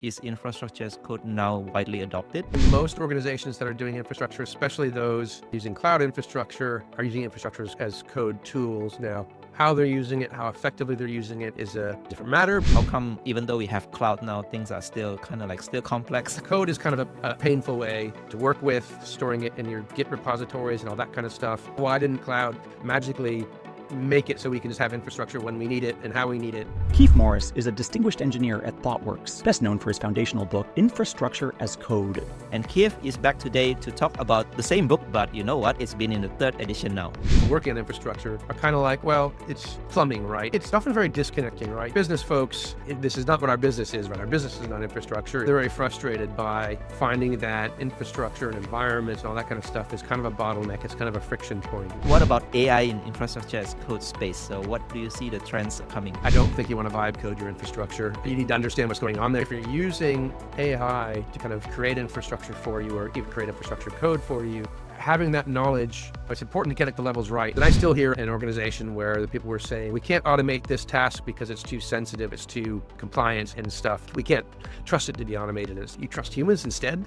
Is infrastructure as code now widely adopted? Most organizations that are doing infrastructure, especially those using cloud infrastructure, are using infrastructure as code tools now. How they're using it, how effectively they're using it is a different matter. How come even though we have cloud now, things are still kind of still complex? Code is kind of a painful way to work with, storing it in your Git repositories and all that kind of stuff. Why didn't cloud magically make it so we can just have infrastructure when we need it and how we need it? Kief Morris is a distinguished engineer at Thoughtworks, best known for his foundational book, Infrastructure as Code. And Kief is back today to talk about the same book, but you know what? It's been in the 3rd edition now. Working on infrastructure are kind of like, well, it's plumbing, right? It's often very disconnecting, right? Business folks, this is not what our business is, right? Our business is not infrastructure. They're very frustrated by finding that infrastructure and environments and all that kind of stuff is kind of a bottleneck. It's kind of a friction point. What about AI in infrastructure as code space? So what do you see the trends coming? I don't think you want to vibe code your infrastructure. You need to understand what's going on there. If you're using AI to kind of create infrastructure for you or even create infrastructure code for you, having that knowledge, it's important to get the levels right. And I still hear an organization where the people were saying, we can't automate this task because it's too sensitive, it's too compliant and stuff. We can't trust it to be automated. You trust humans instead?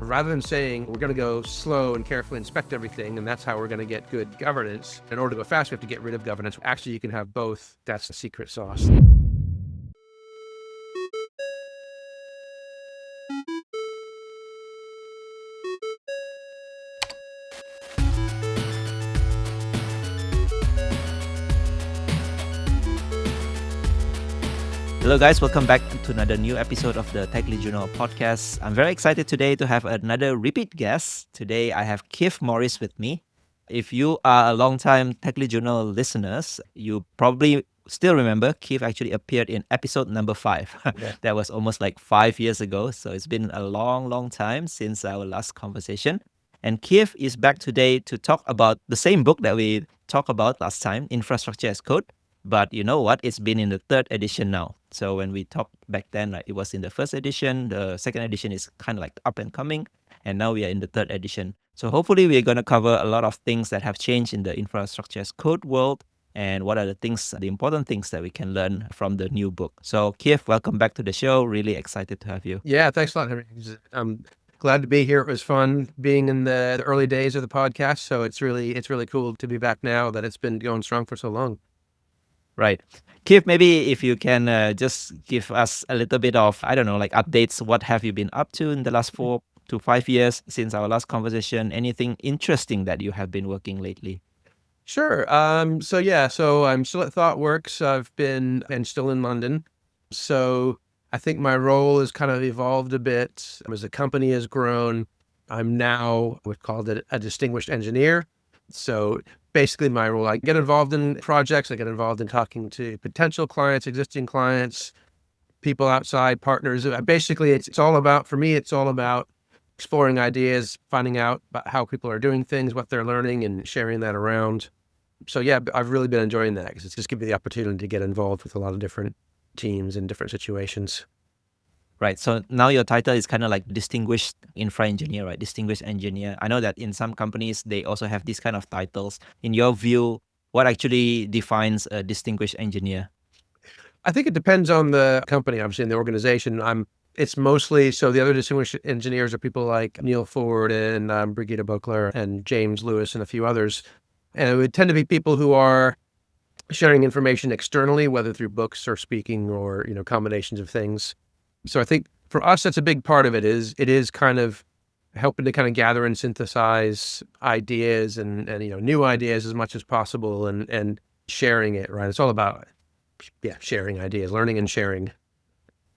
Rather than saying, we're going to go slow and carefully inspect everything, and that's how we're going to get good governance. In order to go fast, we have to get rid of governance. Actually, you can have both. That's the secret sauce. Hello guys, welcome back to another new episode of the Tech Lead Journal podcast. I'm very excited today to have another repeat guest. Today I have Kief Morris with me. If you are a long-time Tech Lead Journal listeners, you probably still remember Kief actually appeared in episode number 5. Yeah. That was almost like 5 years ago. So it's been a long time since our last conversation. And Kief is back today to talk about the same book that we talked about last time, Infrastructure as Code. But you know what? It's been in the 3rd edition now. So when we talked back then, it was in the 1st edition. The 2nd edition is kind of up and coming. And now we are in the 3rd edition. So hopefully we're going to cover a lot of things that have changed in the infrastructure as code world. And what are the important things that we can learn from the new book. So Kief, welcome back to the show. Really excited to have you. Yeah, thanks a lot, Henry. I'm glad to be here. It was fun being in the early days of the podcast. So it's really cool to be back now that it's been going strong for so long. Right. Kief, maybe if you can just give us a little bit of, updates. What have you been up to in the last 4 to 5 years since our last conversation? Anything interesting that you have been working lately? Sure. So I'm still at Thoughtworks. I've been and still in London. So I think my role has kind of evolved a bit. As the company has grown, I'm now what's called a distinguished engineer. So basically my role, I get involved in projects, I get involved in talking to potential clients, existing clients, people outside, partners. Basically, it's all about, for me, it's all about exploring ideas, finding out about how people are doing things, what they're learning, and sharing that around. So yeah, I've really been enjoying that because it's just given me the opportunity to get involved with a lot of different teams in different situations. Right. So now your title is kind of like distinguished infra engineer, right? Distinguished engineer. I know that in some companies, they also have these kind of titles. In your view, what actually defines a distinguished engineer? I think it depends on the company, obviously, in the organization. It's mostly, so the other distinguished engineers are people like Neil Ford and Brigitte Buckler and James Lewis and a few others. And it would tend to be people who are sharing information externally, whether through books or speaking or, combinations of things. So I think for us, that's a big part of it is kind of helping to kind of gather and synthesize ideas and new ideas as much as possible and sharing it, right? It's all about, sharing ideas, learning and sharing.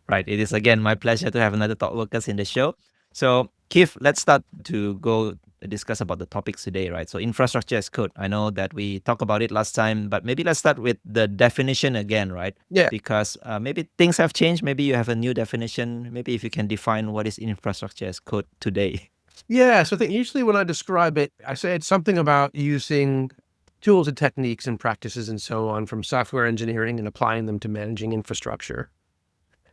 Right. It is, again, my pleasure to have another Thoughtworkers in the show. So Kief, let's start to go discuss about the topics today, right? So infrastructure as code. I know that we talked about it last time, but maybe let's start with the definition again, right? Yeah. Because maybe things have changed. Maybe you have a new definition. Maybe if you can define what is infrastructure as code today. Yeah. So I think usually when I describe it, I say it's something about using tools and techniques and practices and so on from software engineering and applying them to managing infrastructure.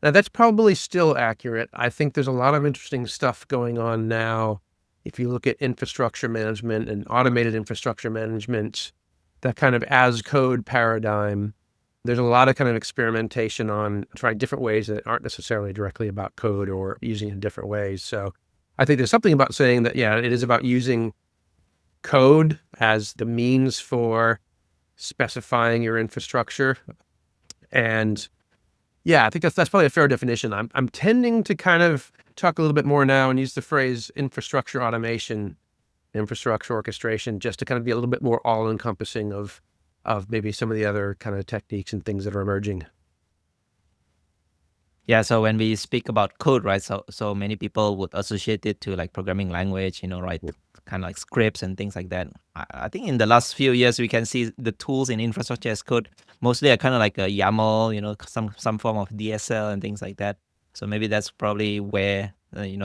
Now, that's probably still accurate. I think there's a lot of interesting stuff going on now. If you look at infrastructure management and automated infrastructure management, that kind of as code paradigm There's a lot of kind of experimentation on trying different ways that aren't necessarily directly about code or using it in different ways. So I think there's something about saying that, yeah, it is about using code as the means for specifying your infrastructure. And yeah, I think that's probably a fair definition. I'm tending to kind of talk a little bit more now and use the phrase infrastructure automation, infrastructure orchestration, just to kind of be a little bit more all-encompassing of maybe some of the other kind of techniques and things that are emerging. Yeah, so when we speak about code, right? So many people would associate it to like programming language, right? Kind of like scripts and things like that. I think in the last few years we can see the tools in infrastructure as code mostly are kind of like a YAML, some form of DSL and things like that. So maybe that's probably where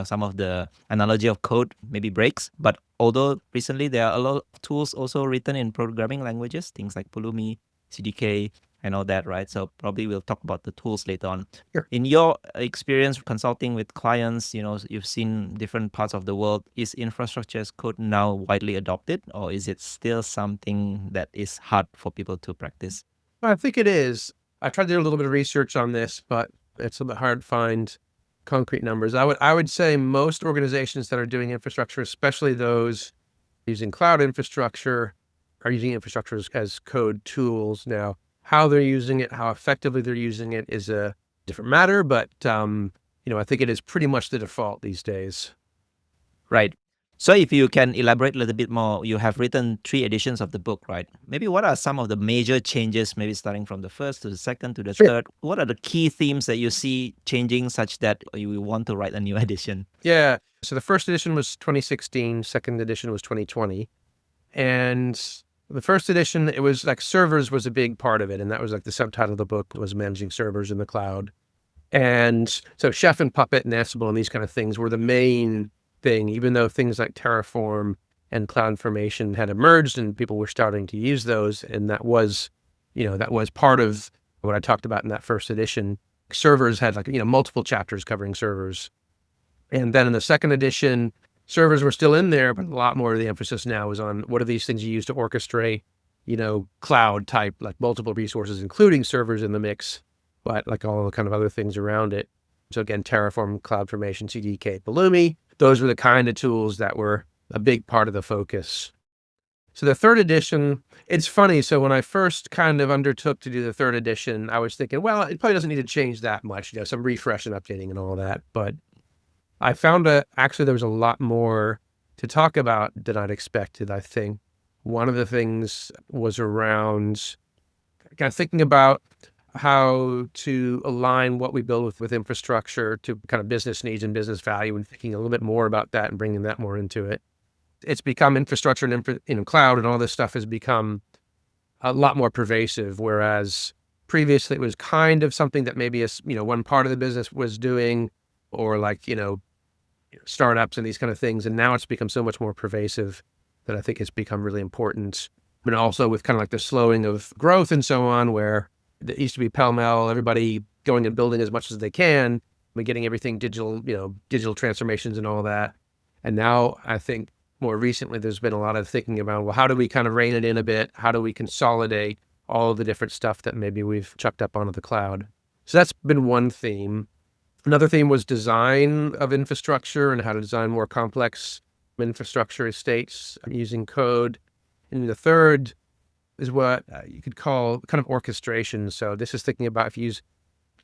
some of the analogy of code maybe breaks. But although recently there are a lot of tools also written in programming languages, things like Pulumi, CDK, and all that, right? So probably we'll talk about the tools later on. Sure. In your experience consulting with clients, you've seen different parts of the world. Is infrastructure as code now widely adopted, or is it still something that is hard for people to practice? I think it is. I tried to do a little bit of research on this, but it's a bit hard to find concrete numbers. I would say most organizations that are doing infrastructure, especially those using cloud infrastructure, are using infrastructure as code tools now. How they're using it, how effectively they're using it is a different matter, but I think it is pretty much the default these days. Right. So if you can elaborate a little bit more, you have written 3 editions of the book, right? Maybe what are some of the major changes, maybe starting from the first to the second to the Sure. third? What are the key themes that you see changing such that you will want to write a new edition? Yeah. So the first edition was 2016, second edition was 2020. And the first edition, it was like servers was a big part of it. And that was like the subtitle of the book was managing servers in the cloud. And so Chef and Puppet and Ansible and these kind of things were the main thing, even though things like Terraform and CloudFormation had emerged and people were starting to use those. And that was part of what I talked about in that first edition. Servers had multiple chapters covering servers. And then in the second edition, servers were still in there, but a lot more of the emphasis now is on what are these things you use to orchestrate, cloud type, like multiple resources, including servers in the mix, but like all the kind of other things around it. So again, Terraform, CloudFormation, CDK, Pulumi, those were the kind of tools that were a big part of the focus. So the third edition, it's funny. So when I first kind of undertook to do the third edition, I was thinking, well, it probably doesn't need to change that much, some refresh and updating and all that. But I found actually there was a lot more to talk about than I'd expected, I think. One of the things was around kind of thinking about how to align what we build with infrastructure to kind of business needs and business value, and thinking a little bit more about that and bringing that more into it. It's become infrastructure and cloud and all this stuff has become a lot more pervasive, whereas previously it was kind of something that maybe one part of the business was doing, or like, startups and these kind of things. And now it's become so much more pervasive that I think it's become really important. And also with kind of like the slowing of growth and so on, where it used to be pell-mell, everybody going and building as much as they can, getting everything digital, digital transformations and all that. And now I think more recently, there's been a lot of thinking about, well, how do we kind of rein it in a bit? How do we consolidate all of the different stuff that maybe we've chucked up onto the cloud? So that's been one theme. Another theme was design of infrastructure and how to design more complex infrastructure estates using code. And the third is what you could call kind of orchestration. So this is thinking about if you use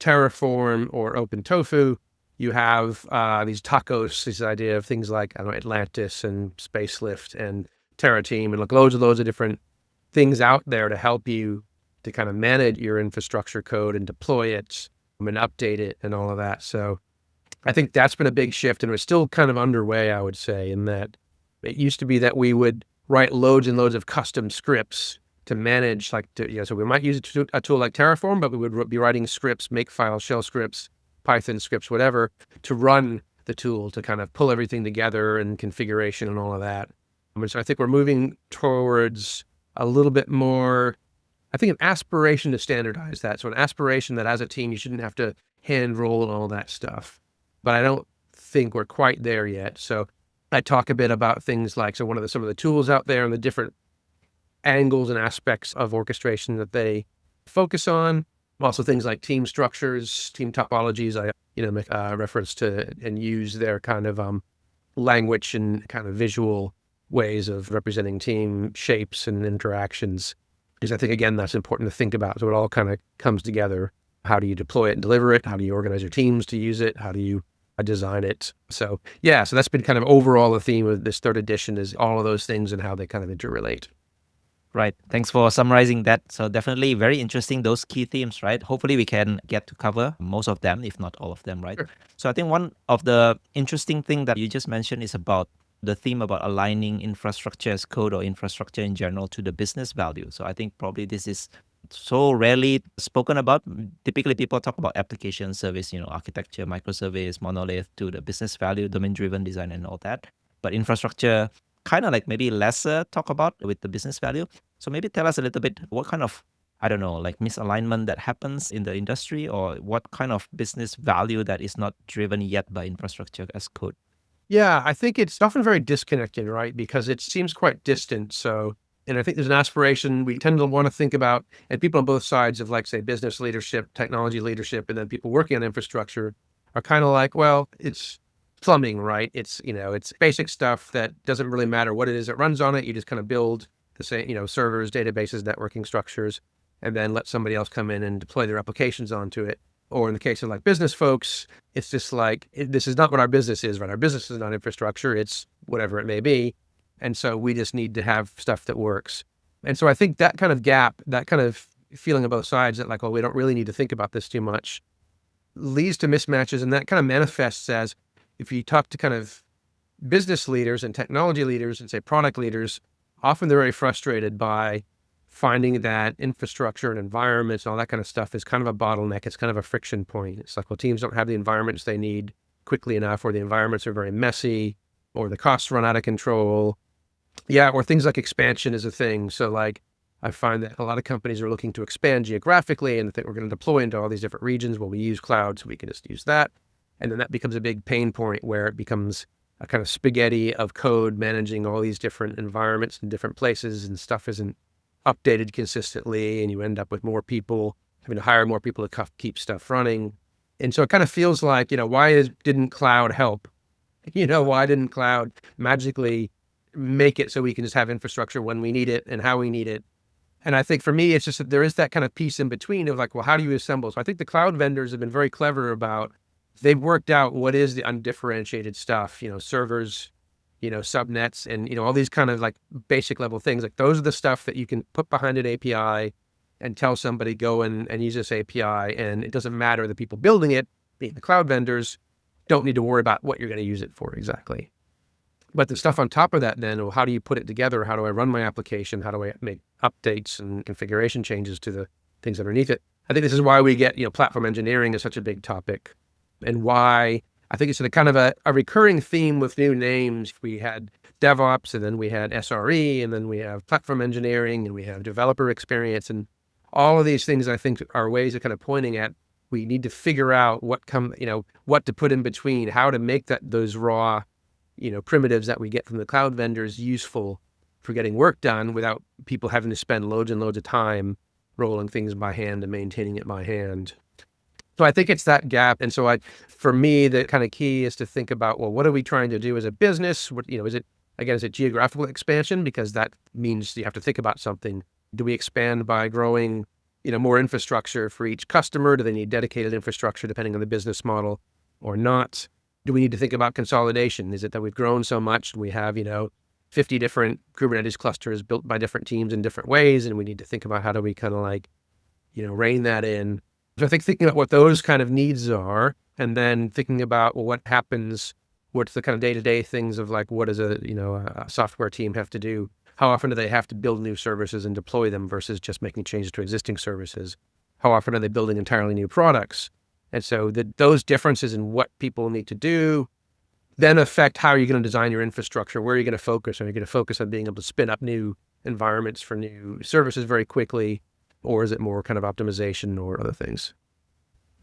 Terraform or OpenTofu, you have these tacos, this idea of things like, Atlantis and Spacelift and TerraTeam and like loads of different things out there to help you to kind of manage your infrastructure code and deploy it and update it and all of that. So I think that's been a big shift, and it's still kind of underway, I would say, in that it used to be that we would write loads and loads of custom scripts to manage, so we might use a tool like Terraform, but we would be writing scripts, makefile, shell scripts, Python scripts, whatever, to run the tool, to kind of pull everything together and configuration and all of that. So I think we're moving towards a little bit more, I think, an aspiration to standardize that. So an aspiration that as a team, you shouldn't have to hand roll and all that stuff. But I don't think we're quite there yet. So I talk a bit about things like, some of the tools out there and the different angles and aspects of orchestration that they focus on. Also things like team structures, team topologies, I make reference to and use their kind of language and kind of visual ways of representing team shapes and interactions. Because I think, again, that's important to think about. So it all kind of comes together. How do you deploy it and deliver it? How do you organize your teams to use it? How do you design it? So yeah, so that's been kind of overall the theme of this third edition, is all of those things and how they kind of interrelate. Right. Thanks for summarizing that. So definitely very interesting, those key themes, right? Hopefully we can get to cover most of them, if not all of them, right? Sure. So I think one of the interesting thing that you just mentioned is about the theme about aligning infrastructure as code or infrastructure in general to the business value. So I think probably this is so rarely spoken about. Typically people talk about application service, architecture, microservice, monolith, to the business value, domain-driven design and all that. But infrastructure kind of like maybe lesser talk about with the business value. So maybe tell us a little bit what kind of, I don't know, like misalignment that happens in the industry, or what kind of business value that is not driven yet by infrastructure as code. Yeah, I think it's often very disconnected, right? Because it seems quite distant. So, and I think there's an aspiration we tend to want to think about, and people on both sides of, like, say, business leadership, technology leadership, and then people working on infrastructure are kind of like, well, it's plumbing, right? It's, it's basic stuff that doesn't really matter what it is that runs on it. You just kind of build the same, servers, databases, networking structures, and then let somebody else come in and deploy their applications onto it. Or in the case of like business folks, it's just like, this is not what our business is, right? Our business is not infrastructure, it's whatever it may be. And so we just need to have stuff that works. And so I think that kind of gap, that kind of feeling on both sides that like, well, we don't really need to think about this too much, leads to mismatches. And that kind of manifests as, if you talk to kind of business leaders and technology leaders and say product leaders, often they're very frustrated by finding that infrastructure and environments and all that kind of stuff is kind of a bottleneck. It's kind of a friction point. It's like, well, teams don't have the environments they need quickly enough, or the environments are very messy, or the costs run out of control. Yeah, or things like expansion is a thing. So like, I find that a lot of companies are looking to expand geographically and think we're going to deploy into all these different regions. Well, we use cloud, so we can just use that. And then that becomes a big pain point where it becomes a kind of spaghetti of code managing all these different environments in different places, and stuff isn't updated consistently, and you end up with more people, having to hire more people to keep stuff running. And so it kind of feels like, why didn't cloud help? Why didn't cloud magically make it so we can just have infrastructure when we need it and how we need it? And I think for me, it's just that there is that kind of piece in between of like, well, how do you assemble? So I think the cloud vendors have been very clever about, they've worked out what is the undifferentiated stuff, servers, subnets, and, all these kind of like basic level things. Like, those are the stuff that you can put behind an API and tell somebody, go and use this API. And it doesn't matter, the people building it, being the cloud vendors, don't need to worry about what you're going to use it for exactly. But the stuff on top of that, then, well, how do you put it together? How do I run my application? How do I make updates and configuration changes to the things underneath it? I think this is why we get, platform engineering is such a big topic, and why I think it's a kind of a recurring theme with new names. We had DevOps, and then we had SRE, and then we have platform engineering, and we have developer experience. And all of these things, I think, are ways of kind of pointing at, we need to figure out what to put in between, how to make those raw, primitives that we get from the cloud vendors useful for getting work done without people having to spend loads and loads of time rolling things by hand and maintaining it by hand. So I think it's that gap. And so for me, the kind of key is to think about, well, what are we trying to do as a business? What, is it geographical expansion? Because that means you have to think about something. Do we expand by growing, more infrastructure for each customer? Do they need dedicated infrastructure depending on the business model or not? Do we need to think about consolidation? Is it that we've grown so much, we have, 50 different Kubernetes clusters built by different teams in different ways, and we need to think about how do we kind of like, rein that in? So I think thinking about what those kind of needs are, and then thinking about, well, what happens, what's the kind of day-to-day things of like, what does a software team have to do? How often do they have to build new services and deploy them versus just making changes to existing services? How often are they building entirely new products? And so those differences in what people need to do then affect how you're going to design your infrastructure. Where are you going to focus? Are you going to focus on being able to spin up new environments for new services very quickly? Or is it more kind of optimization or other things?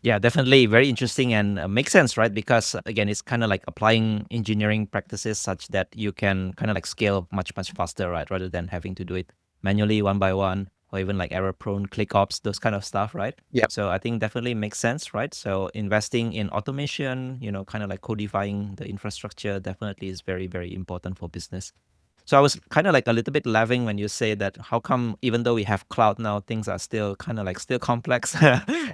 Yeah, definitely very interesting and makes sense, right? Because again, it's kind of like applying engineering practices such that you can kind of like scale much, much faster, right? Rather than having to do it manually one by one. or even like error-prone ClickOps, those kind of stuff, right? Yeah. So I think definitely makes sense, right? So investing in automation, kind of like codifying the infrastructure definitely is very, very important for business. So I was kind of like a little bit laughing when you say that how come even though we have cloud now, things are still kind of like still complex.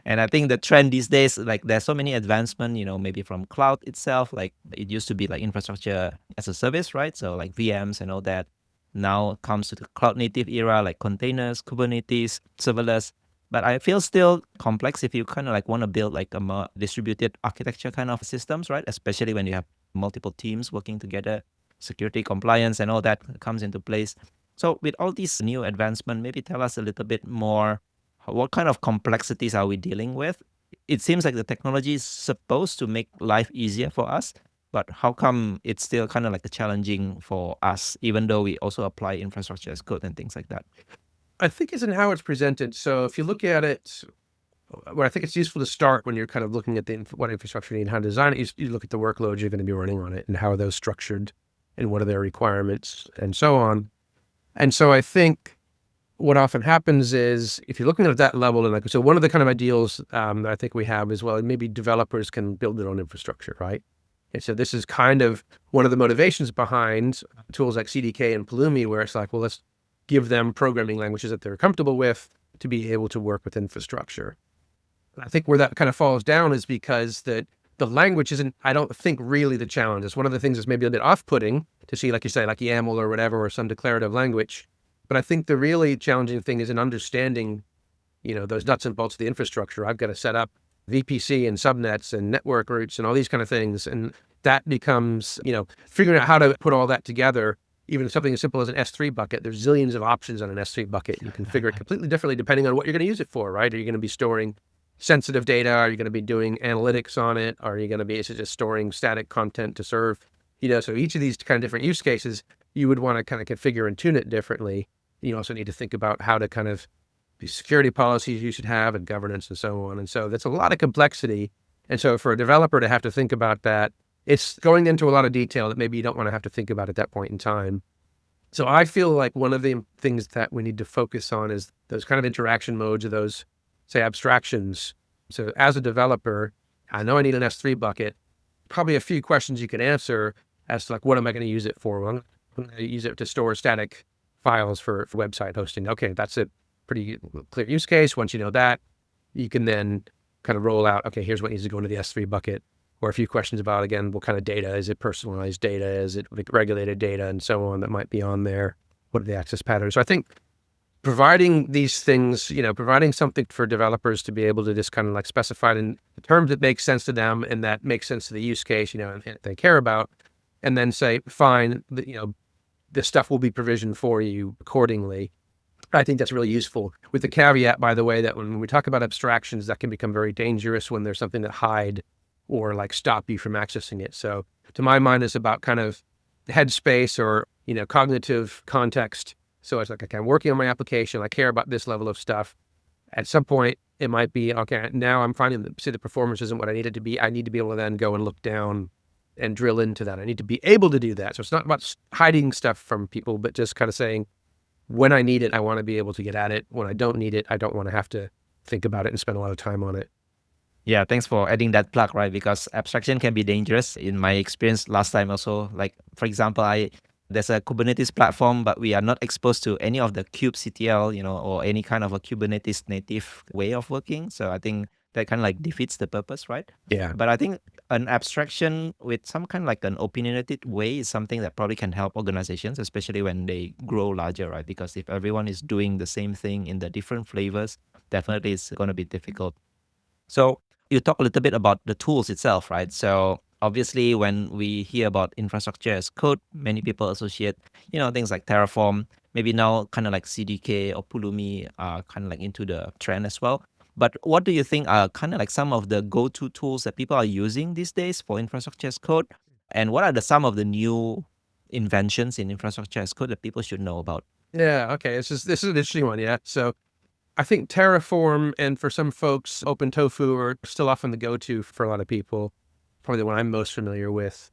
And I think the trend these days, like there's so many advancement, maybe from cloud itself, like it used to be like infrastructure as a service, right? So like VMs and all that. Now it comes to the cloud native era, like containers, Kubernetes, serverless. But I feel still complex if you kind of like want to build like a more distributed architecture kind of systems, right? Especially when you have multiple teams working together, security compliance and all that comes into place. So with all these new advancement, maybe tell us a little bit more, what kind of complexities are we dealing with? It seems like the technology is supposed to make life easier for us, but how come it's still kind of like a challenging for us, even though we also apply infrastructure as code and things like that? I think it's in how it's presented. So if you look at it, where I think it's useful to start when you're kind of looking at what infrastructure you need and how to design it, you look at the workloads you're going to be running on it and how are those structured and what are their requirements and so on. And so I think what often happens is if you're looking at that level, and so one of the kind of ideals that I think we have is, well, maybe developers can build their own infrastructure, right? And so this is kind of one of the motivations behind tools like CDK and Pulumi, where it's like, well, let's give them programming languages that they're comfortable with to be able to work with infrastructure. I think where that kind of falls down is because the language isn't, I don't think, really the challenge. It's one of the things that's maybe a bit off-putting to see, like you say, like YAML or whatever, or some declarative language. But I think the really challenging thing is in understanding, those nuts and bolts of the infrastructure. I've got to set up VPC and subnets and network routes and all these kind of things. And that becomes, figuring out how to put all that together. Even something as simple as an S3 bucket, there's zillions of options on an S3 bucket. You can configure it completely differently depending on what you're going to use it for, right? Are you going to be storing sensitive data? Are you going to be doing analytics on it? Are you going to be just storing static content to serve? So each of these kind of different use cases, you would want to kind of configure and tune it differently. You also need to think about how to kind of the security policies you should have and governance and so on. And so that's a lot of complexity. And so for a developer to have to think about that, it's going into a lot of detail that maybe you don't want to have to think about at that point in time. So I feel like one of the things that we need to focus on is those kind of interaction modes or those, say, abstractions. So as a developer, I know I need an S3 bucket. Probably a few questions you can answer as to like, what am I going to use it for? Well, I'm going to use it to store static files for website hosting. Okay, that's a pretty clear use case. Once you know that, you can then kind of roll out, okay, here's what needs to go into the S3 bucket. Or a few questions about, again, what kind of data? Is it personalized data? Is it regulated data and so on that might be on there? What are the access patterns? So I think providing these things, providing something for developers to be able to just kind of like specify it in the terms that make sense to them and that makes sense to the use case, and they care about, and then say, fine, this stuff will be provisioned for you accordingly. I think that's really useful, with the caveat, by the way, that when we talk about abstractions, that can become very dangerous when there's something that hide or like stop you from accessing it. So to my mind, it's about kind of headspace or, cognitive context. So it's like, okay, I'm working on my application. I care about this level of stuff. At some point, it might be, okay, now I'm finding that, say, the performance isn't what I need it to be. I need to be able to then go and look down and drill into that. I need to be able to do that. So it's not about hiding stuff from people, but just kind of saying, when I need it, I want to be able to get at it. When I don't need it, I don't want to have to think about it and spend a lot of time on it. Yeah, thanks for adding that plug, right? Because abstraction can be dangerous. In my experience last time also, like, for example, there's a Kubernetes platform, but we are not exposed to any of the kubectl, or any kind of a Kubernetes native way of working. So I think that kind of like defeats the purpose, right? Yeah. But I think an abstraction with some kind of like an opinionated way is something that probably can help organizations, especially when they grow larger, right? Because if everyone is doing the same thing in the different flavors, definitely it's going to be difficult. So you talk a little bit about the tools itself, right? So obviously, when we hear about infrastructure as code, many people associate, things like Terraform. Maybe now kind of like CDK or Pulumi are kind of like into the trend as well. But what do you think are kind of like some of the go-to tools that people are using these days for infrastructure as code? And what are some of the new inventions in infrastructure as code that people should know about? Yeah. Okay. This is an interesting one. Yeah. So I think Terraform and for some folks, OpenTofu are still often the go-to for a lot of people. Probably the one I'm most familiar with.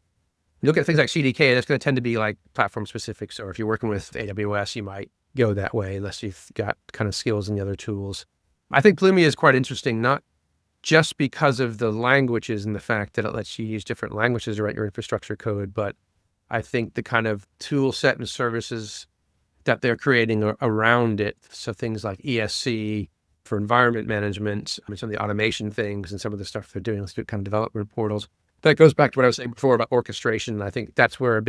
You look at things like CDK, that's going to tend to be like platform specific. So if you're working with AWS, you might go that way unless you've got kind of skills in the other tools. I think Pulumi is quite interesting, not just because of the languages and the fact that it lets you use different languages to write your infrastructure code, but I think the kind of tool set and services that they're creating around it. So things like ESC for environment management, I mean, some of the automation things and some of the stuff they're doing, let's do kind of development portals. That goes back to what I was saying before about orchestration. I think that's where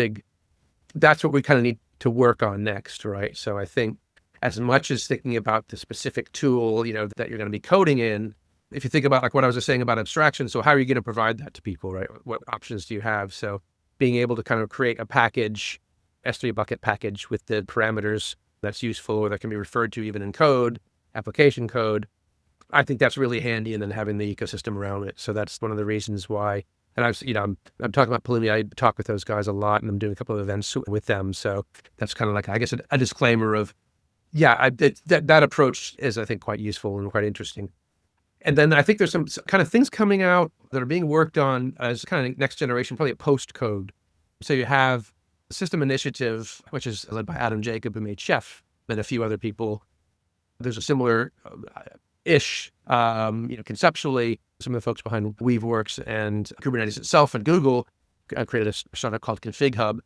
that's what we kind of need to work on next, right? So I think as much as thinking about the specific tool, that you're going to be coding in, if you think about like what I was just saying about abstraction, so how are you going to provide that to people, right? What options do you have? So being able to kind of create a package, S3 bucket package with the parameters that's useful or that can be referred to even in code, application code, I think that's really handy. And then having the ecosystem around it. So that's one of the reasons why. And I'm talking about Pulumi. I talk with those guys a lot, and I'm doing a couple of events with them. So that's kind of like, I guess, a disclaimer of, that approach is, I think, quite useful and quite interesting. And then I think there's some kind of things coming out that are being worked on as kind of next generation, probably a post code. So you have System Initiative, which is led by Adam Jacob, who made Chef, and a few other people. There's a similar ish, conceptually, some of the folks behind Weaveworks and Kubernetes itself and Google created a startup called Config Hub,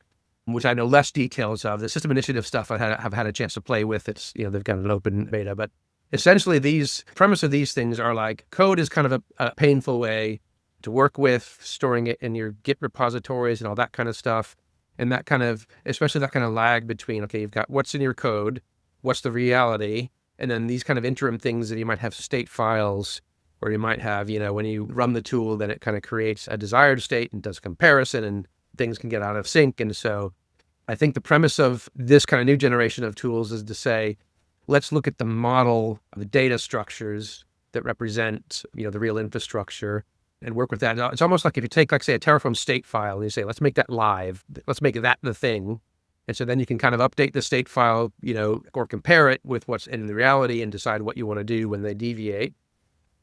which I know less details of. The System Initiative stuff have had a chance to play with. It's, they've got an open beta, but essentially the premise of these things are like code is kind of a painful way to work with, storing it in your Git repositories and all that kind of stuff. And that kind of, especially that kind of lag between, okay, you've got what's in your code, what's the reality, and then these kind of interim things that you might have state files, or you might have, when you run the tool, then it kind of creates a desired state and does comparison and things can get out of sync. And so I think the premise of this kind of new generation of tools is to say, let's look at the model, the data structures that represent, the real infrastructure and work with that. It's almost like if you take, like, say, a Terraform state file and you say, let's make that live, let's make that the thing. And so then you can kind of update the state file, or compare it with what's in the reality and decide what you want to do when they deviate.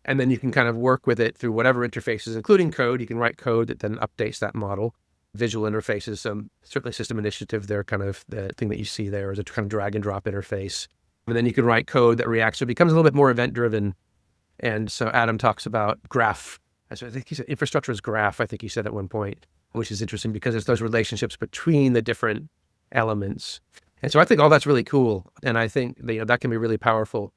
And then you can kind of work with it through whatever interfaces, including code. You can write code that then updates that model. Visual interfaces, certainly System Initiative, they're kind of the thing that you see there is a kind of drag and drop interface. And then you can write code that reacts. So it becomes a little bit more event driven. And so Adam talks about graph. So I think he said infrastructure is graph, I think he said at one point, which is interesting because it's those relationships between the different elements. And so I think all that's really cool. And I think that can be really powerful.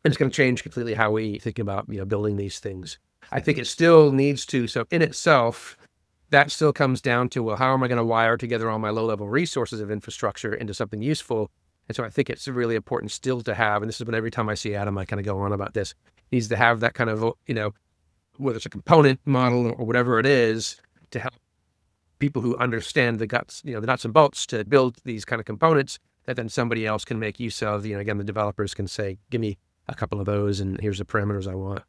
And it's going to change completely how we think about, building these things. I think it still needs to, so in itself, that still comes down to, well, how am I going to wire together all my low-level resources of infrastructure into something useful? And so I think it's really important still to have, and this is when every time I see Adam, I kind of go on about this, needs to have that kind of, whether it's a component model or whatever it is, to help people who understand the guts, the nuts and bolts to build these kind of components that then somebody else can make use of. Again, the developers can say, give me a couple of those and here's the parameters I want.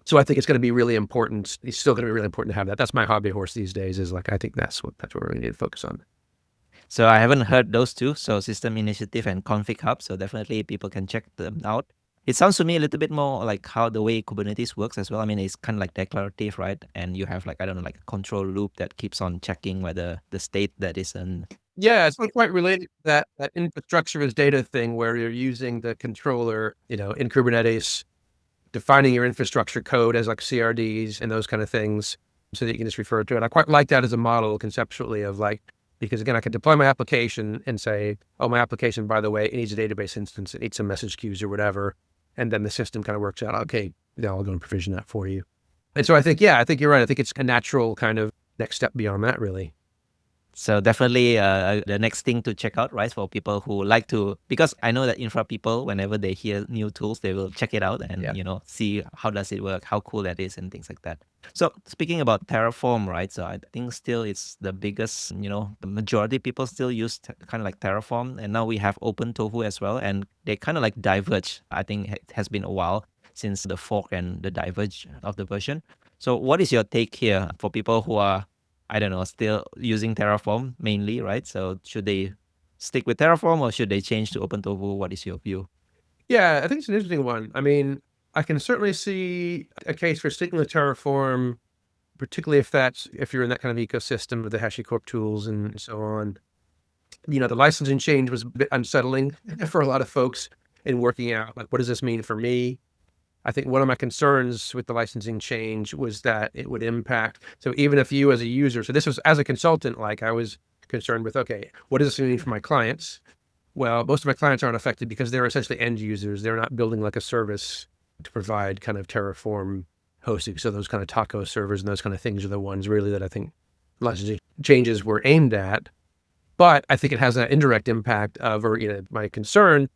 So I think it's going to be really important. It's still going to be really important to have that. That's my hobby horse these days, is like, I think that's what we need to focus on. So I haven't heard those two. So System Initiative and Config Hub. So definitely people can check them out. It sounds to me a little bit more like how the way Kubernetes works as well. I mean, it's kind of like declarative, right? And you have like, I don't know, like a control loop that keeps on checking whether the state that is in. Yeah, it's not quite related to that infrastructure as data thing where you're using the controller, in Kubernetes, defining your infrastructure code as like CRDs and those kind of things so that you can just refer to it. I quite like that as a model conceptually of like, because again, I could deploy my application and say, oh, my application, by the way, it needs a database instance, it needs some message queues or whatever. And then the system kind of works out, okay, I'll go and provision that for you. And so I think you're right. I think it's a natural kind of next step beyond that, really. So definitely the next thing to check out, right, for people who like to, because I know that infra people, whenever they hear new tools, they will check it out and, see how does it work, how cool that is and things like that. So speaking about Terraform, right, so I think still it's the biggest, the majority of people still use kind of like Terraform. And now we have OpenTofu as well. And they kind of like diverge. I think it has been a while since the fork and the diverge of the version. So what is your take here for people who are, I don't know, still using Terraform mainly, right? So should they stick with Terraform or should they change to OpenTofu? What is your view? Yeah, I think it's an interesting one. I mean, I can certainly see a case for sticking with Terraform, particularly if you're in that kind of ecosystem with the HashiCorp tools and so on. the licensing change was a bit unsettling for a lot of folks in working out, like, what does this mean for me? I think one of my concerns with the licensing change was that it would impact. So even if you as a user, so this was as a consultant, like I was concerned with, okay, what does this mean for my clients? Well, most of my clients aren't affected because they're essentially end users. They're not building like a service to provide kind of Terraform hosting. So those kind of taco servers and those kind of things are the ones really that I think licensing changes were aimed at. But I think it has an indirect impact of, or, my concern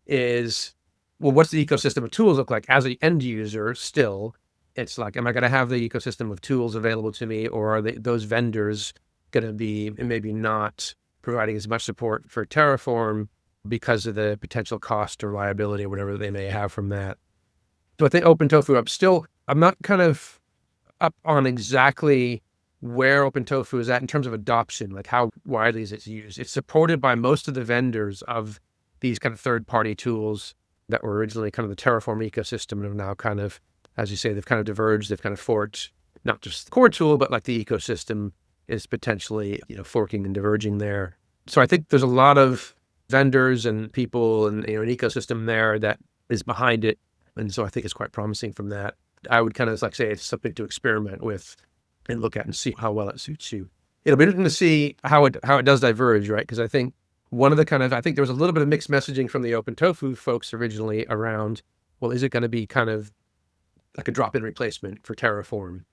is, well, what's the ecosystem of tools look like as an end user still? It's like, am I going to have the ecosystem of tools available to me, or are those vendors going to be maybe not providing as much support for Terraform because of the potential cost or liability or whatever they may have from that? So I think OpenTofu, I'm not kind of up on exactly where OpenTofu is at in terms of adoption, like how widely is it used. It's supported by most of the vendors of these kind of third-party tools that were originally kind of the Terraform ecosystem and have now kind of, as you say, they've kind of diverged, they've kind of forked, not just the core tool, but like the ecosystem is potentially, forking and diverging there. So I think there's a lot of vendors and people and, an ecosystem there that is behind it. And so I think it's quite promising from that. I would kind of like say it's something to experiment with and look at and see how well it suits you. It'll be interesting to see how it does diverge, right? Because I think I think there was a little bit of mixed messaging from the OpenTofu folks originally around, well, is it going to be kind of like a drop-in replacement for Terraform?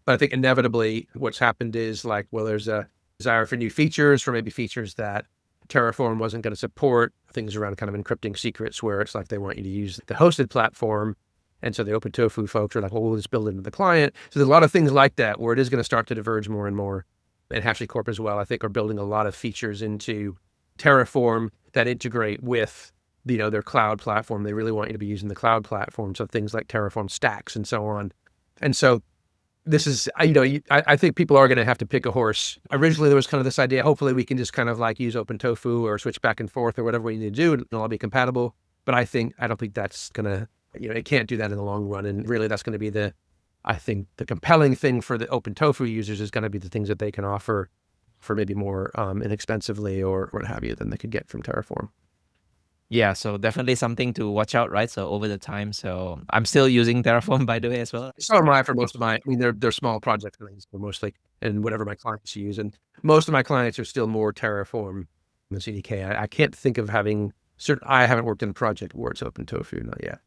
But I think inevitably what's happened is like, well, there's a desire for new features, for maybe features that Terraform wasn't going to support, things around kind of encrypting secrets where it's like they want you to use the hosted platform. And so the OpenTofu folks are like, well, we'll just build it into the client. So there's a lot of things like that where it is going to start to diverge more and more. And HashiCorp as well, I think, are building a lot of features into Terraform that integrate with, their cloud platform. They really want you to be using the cloud platform. So things like Terraform stacks and so on. And so this is, I think people are going to have to pick a horse. Originally, there was kind of this idea, hopefully we can just kind of like use OpenTofu or switch back and forth or whatever we need to do and it'll all be compatible. But I don't think that's going to, it can't do that in the long run. And really that's going to be I think the compelling thing for the OpenTofu users is going to be the things that they can offer for maybe more inexpensively or what have you than they could get from Terraform. Yeah, so definitely something to watch out, right? So over the time, so I'm still using Terraform, by the way, as well. So am I for most of they're small project things mostly, and whatever my clients use. And most of my clients are still more Terraform than CDK. I can't think of I haven't worked in a project where it's OpenTofu, not yet.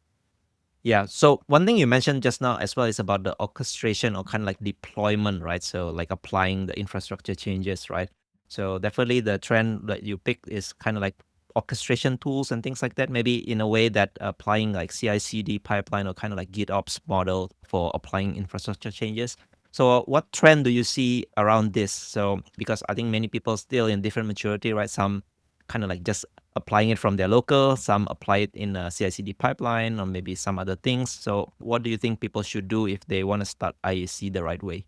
Yeah. So one thing you mentioned just now as well is about the orchestration or kind of like deployment, right? So like applying the infrastructure changes, right? So definitely the trend that you picked is kind of like orchestration tools and things like that, maybe in a way that applying like CI/CD pipeline or kind of like GitOps model for applying infrastructure changes. So what trend do you see around this? So because I think many people still in different maturity, right? Some kind of like just applying it from their local, some apply it in a CI/CD pipeline or maybe some other things. So what do you think people should do if they want to start IAC the right way?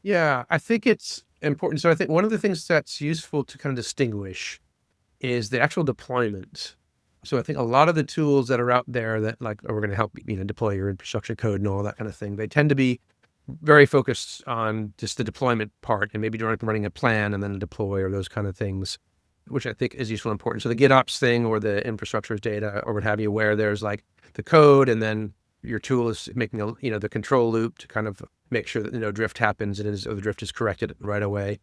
Yeah, I think it's important. So I think one of the things that's useful to kind of distinguish is the actual deployment. So I think a lot of the tools that are out there that like are going to help, deploy your infrastructure code and all that kind of thing, they tend to be very focused on just the deployment part and maybe running a plan and then a deploy or those kind of things, which I think is useful and important. So the GitOps thing or the infrastructure data or what have you, where there's like the code and then your tool is making the control loop to kind of make sure that no drift happens and the drift is corrected right away.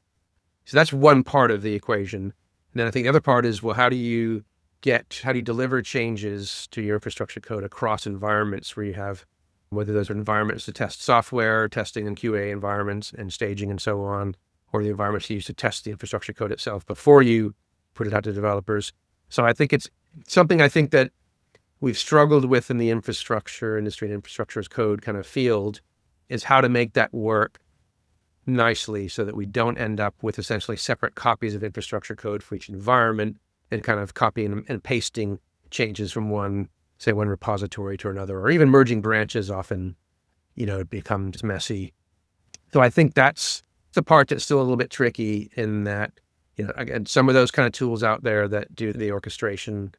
So that's one part of the equation. And then I think the other part is, well, how do you deliver changes to your infrastructure code across environments where you have, whether those are environments to test software, testing and QA environments and staging and so on, or the environments you use to test the infrastructure code itself before you put it out to developers. So I think it's something I think that we've struggled with in the infrastructure industry and infrastructure as code kind of field is how to make that work nicely so that we don't end up with essentially separate copies of infrastructure code for each environment and kind of copying and pasting changes from one repository to another, or even merging branches. Often, it becomes messy. So I think that's the part that's still a little bit tricky in that, again, some of those kind of tools out there that do the orchestration,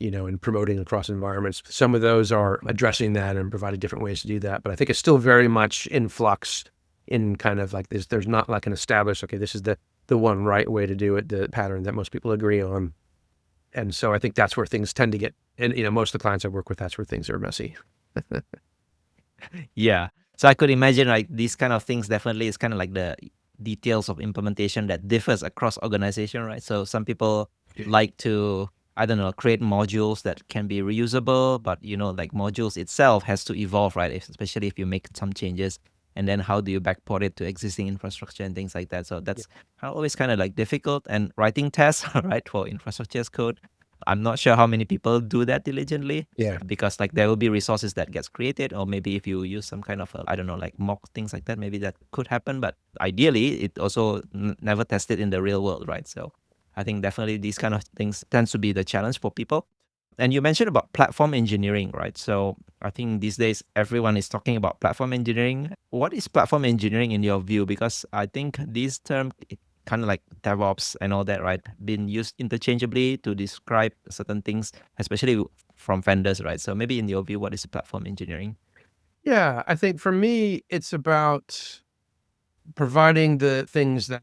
and promoting across environments, some of those are addressing that and providing different ways to do that. But I think it's still very much in flux in kind of like this, there's not like an established, okay, this is the the one right way to do it, the pattern that most people agree on. And so I think that's where things tend to get, and most of the clients I work with, that's where things are messy. Yeah. So I could imagine like these kind of things definitely is kind of like the details of implementation that differs across organization, right? So some people like to, I don't know, create modules that can be reusable, but like modules itself has to evolve, right? Especially if you make some changes, and then how do you backport it to existing infrastructure and things like that. So that's always kind of like difficult. And writing tests, right, for infrastructure as code, I'm not sure how many people do that diligently. Yeah. Because like there will be resources that gets created, or maybe if you use some kind of I don't know, like mock things like that, maybe that could happen. But ideally, it also never tested in the real world, right? So I think definitely these kind of things tends to be the challenge for people. And you mentioned about platform engineering, right? So I think these days everyone is talking about platform engineering. What is platform engineering in your view? Because I think this term kind of like DevOps and all that, right, been used interchangeably to describe certain things, especially from vendors, right? So maybe in your view, what is platform engineering? Yeah, I think for me, it's about providing the things that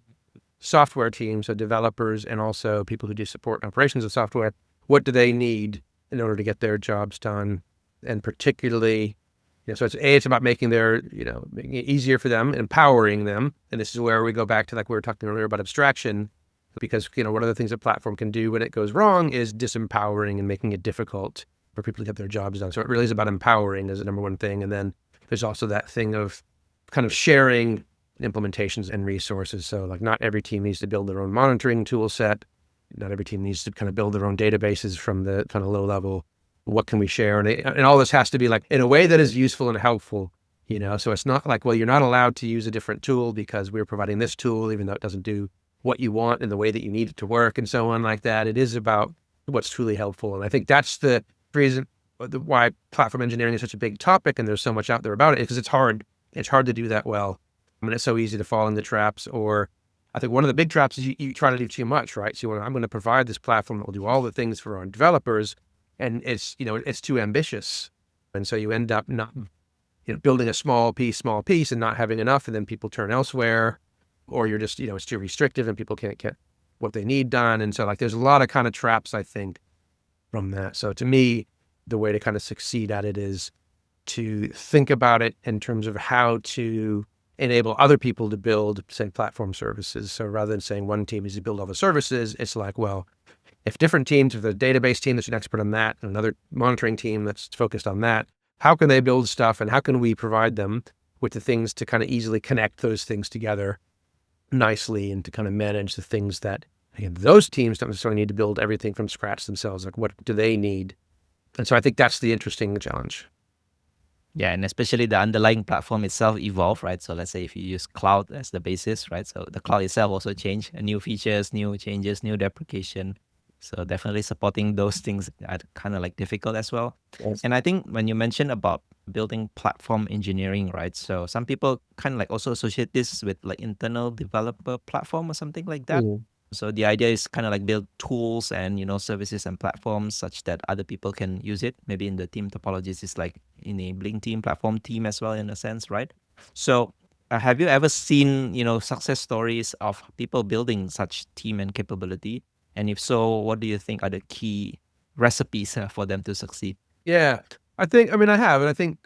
software teams, so developers and also people who do support and operations of software, what do they need in order to get their jobs done? And particularly, so it's about making making it easier for them, empowering them. And this is where we go back to, like we were talking earlier about abstraction, because, one of the things a platform can do when it goes wrong is disempowering and making it difficult for people to get their jobs done. So it really is about empowering as the number one thing. And then there's also that thing of kind of sharing implementations and resources. So like not every team needs to build their own monitoring tool set. Not every team needs to kind of build their own databases from the kind of low level. What can we share? And all this has to be like in a way that is useful and helpful, So it's not like, well, you're not allowed to use a different tool because we're providing this tool, even though it doesn't do what you want in the way that you need it to work and so on like that. It is about what's truly helpful. And I think that's the reason why platform engineering is such a big topic and there's so much out there about it, because it's hard. It's hard to do that well. I mean, it's so easy to fall into traps, or I think one of the big traps is you try to do too much, right? So I'm going to provide this platform that will do all the things for our developers, and it's too ambitious. And so you end up not, building a small piece and not having enough, and then people turn elsewhere, or you're just, it's too restrictive and people can't get what they need done. And so like, there's a lot of kind of traps, I think, from that. So to me, the way to kind of succeed at it is to think about it in terms of how to enable other people to build, say, platform services. So rather than saying one team needs to build all the services, it's like, well, if different teams, if the database team that's an expert on that, and another monitoring team that's focused on that, how can they build stuff, and how can we provide them with the things to kind of easily connect those things together nicely, and to kind of manage the things that, again, those teams don't necessarily need to build everything from scratch themselves. Like, what do they need? And so I think that's the interesting challenge. Yeah, and especially the underlying platform itself evolve, right? So let's say if you use cloud as the basis, right? So the cloud itself also change, new features, new changes, new deprecation. So definitely supporting those things are kind of like difficult as well. Yes. And I think when you mentioned about building platform engineering, right? So some people kind of like also associate this with like internal developer platform or something like that. Mm. So the idea is kind of like build tools and services and platforms such that other people can use it. Maybe in the team topologies, it's like enabling team, platform team as well in a sense, right? So have you ever seen success stories of people building such team and capability? And if so, what do you think are the key recipes for them to succeed? Yeah, I have, and I think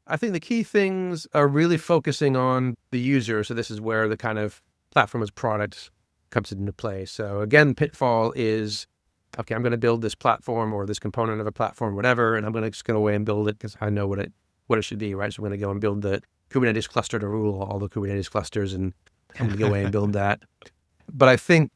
the key things are really focusing on the user. So this is where the kind of platform as product comes into play. So again, pitfall is, okay, I'm going to build this platform or this component of a platform, whatever, and I'm going to just go away and build it because I know what it should be, right? So I'm going to go and build the Kubernetes cluster to rule all the Kubernetes clusters, and I'm going to go away and build that. But I think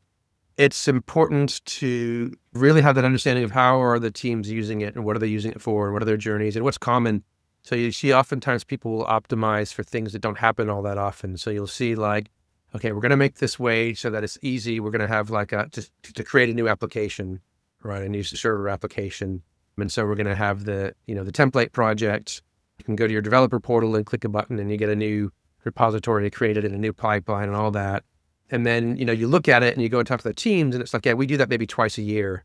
it's important to really have that understanding of how are the teams using it, and what are they using it for, and what are their journeys, and what's common. So you see oftentimes people will optimize for things that don't happen all that often. So you'll see like, okay, we're going to make this way so that it's easy. We're going to have like to create a new application, right? A new server application. And so we're going to have the template project. You can go to your developer portal and click a button and you get a new repository created and a new pipeline and all that. And then, you look at it and you go and talk to the teams and it's like, yeah, we do that maybe twice a year.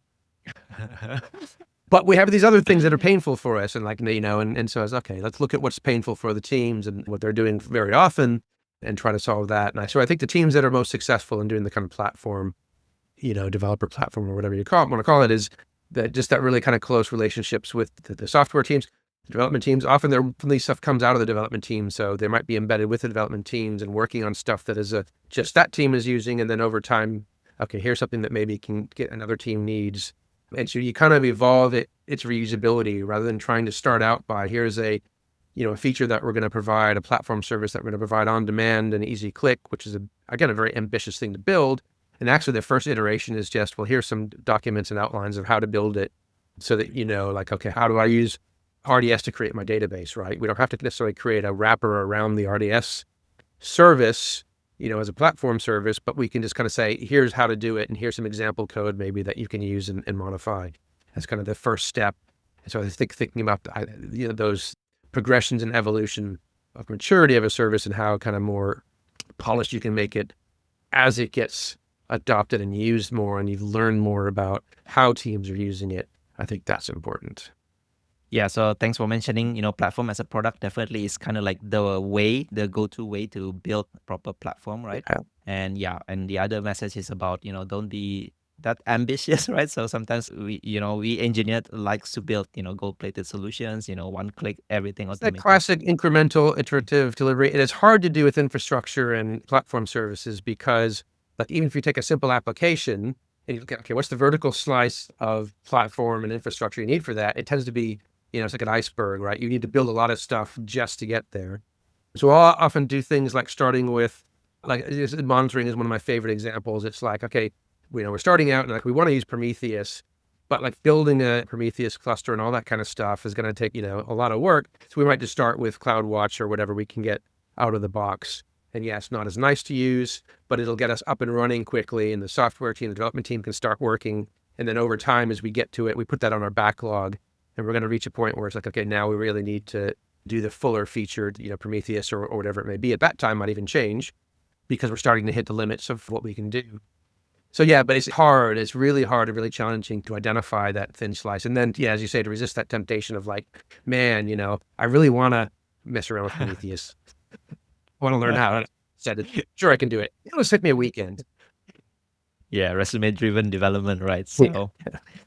But we have these other things that are painful for us. And like, and so I was, okay, let's look at what's painful for the teams and what they're doing very often. and try to solve that. And so I think the teams that are most successful in doing the kind of platform, developer platform or whatever you want to call it, is that really kind of close relationships with the software teams, the development teams. Often these stuff comes out of the development team. So they might be embedded with the development teams and working on stuff that is just that team is using. And then over time, okay, here's something that maybe can get another team needs. And so you kind of evolve its reusability rather than trying to start out by here's a feature that we're going to provide, a platform service that we're going to provide on demand and easy click, which is again, a very ambitious thing to build. And actually the first iteration is just, well, here's some documents and outlines of how to build it so that, okay, how do I use RDS to create my database, right? We don't have to necessarily create a wrapper around the RDS service, as a platform service, but we can just kind of say, here's how to do it. And here's some example code maybe that you can use and modify. That's kind of the first step. And so I think thinking about, those progressions and evolution of maturity of a service and how kind of more polished you can make it as it gets adopted and used more and you've learned more about how teams are using it. I think that's important. Yeah, so thanks for mentioning, platform as a product definitely is kind of like the go-to way to build a proper platform, right? Yeah. And the other message is about, don't be that ambitious, right? So sometimes we engineer likes to build, gold-plated solutions, one click, everything It's that automated. classic incremental iterative delivery. It is hard to do with infrastructure and platform services because like even if you take a simple application and you look at, okay, what's the vertical slice of platform and infrastructure you need for that? It tends to be, it's like an iceberg, right? You need to build a lot of stuff just to get there. So I'll often do things like starting with, monitoring is one of my favorite examples. It's like, okay, we're starting out and like we want to use Prometheus, but like building a Prometheus cluster and all that kind of stuff is going to take, a lot of work. So we might just start with CloudWatch or whatever we can get out of the box. And yeah, it's not as nice to use, but it'll get us up and running quickly. And the software team, the development team can start working. And then over time, as we get to it, we put that on our backlog. And we're going to reach a point where it's like, okay, now we really need to do the fuller featured, Prometheus or whatever it may be. At that time, might even change because we're starting to hit the limits of what we can do. So yeah, but it's hard. It's really hard and really challenging to identify that thin slice. And then, yeah, as you say, to resist that temptation of like, man, I really want to mess around with Prometheus. I want to learn how. Said it. Sure, I can do it. It'll take me a weekend. Yeah, resume-driven development, right? So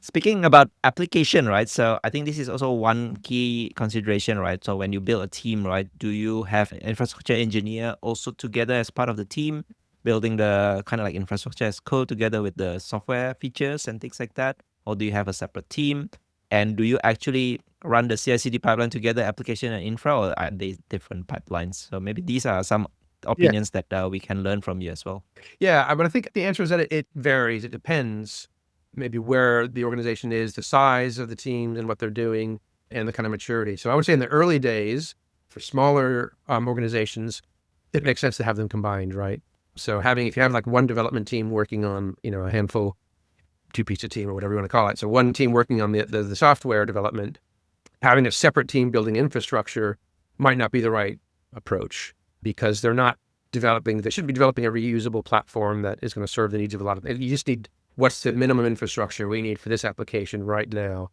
speaking about application, right? So I think this is also one key consideration, right? So when you build a team, right, do you have an infrastructure engineer also together as part of the team, building the kind of like infrastructure as code together with the software features and things like that? Or do you have a separate team? And do you actually run the CI/CD pipeline together, application and infra, or are they different pipelines? So maybe these are some opinions that we can learn from you as well. Yeah, but I think the answer is that it varies. It depends maybe where the organization is, the size of the teams and what they're doing and the kind of maturity. So I would say in the early days for smaller organizations, it makes sense to have them combined, right? So if you have like one development team working on, a handful, two-piece team or whatever you want to call it. So one team working on the software development, having a separate team building infrastructure might not be the right approach because they should be developing a reusable platform that is going to serve the needs of a lot of, you just need, what's the minimum infrastructure we need for this application right now?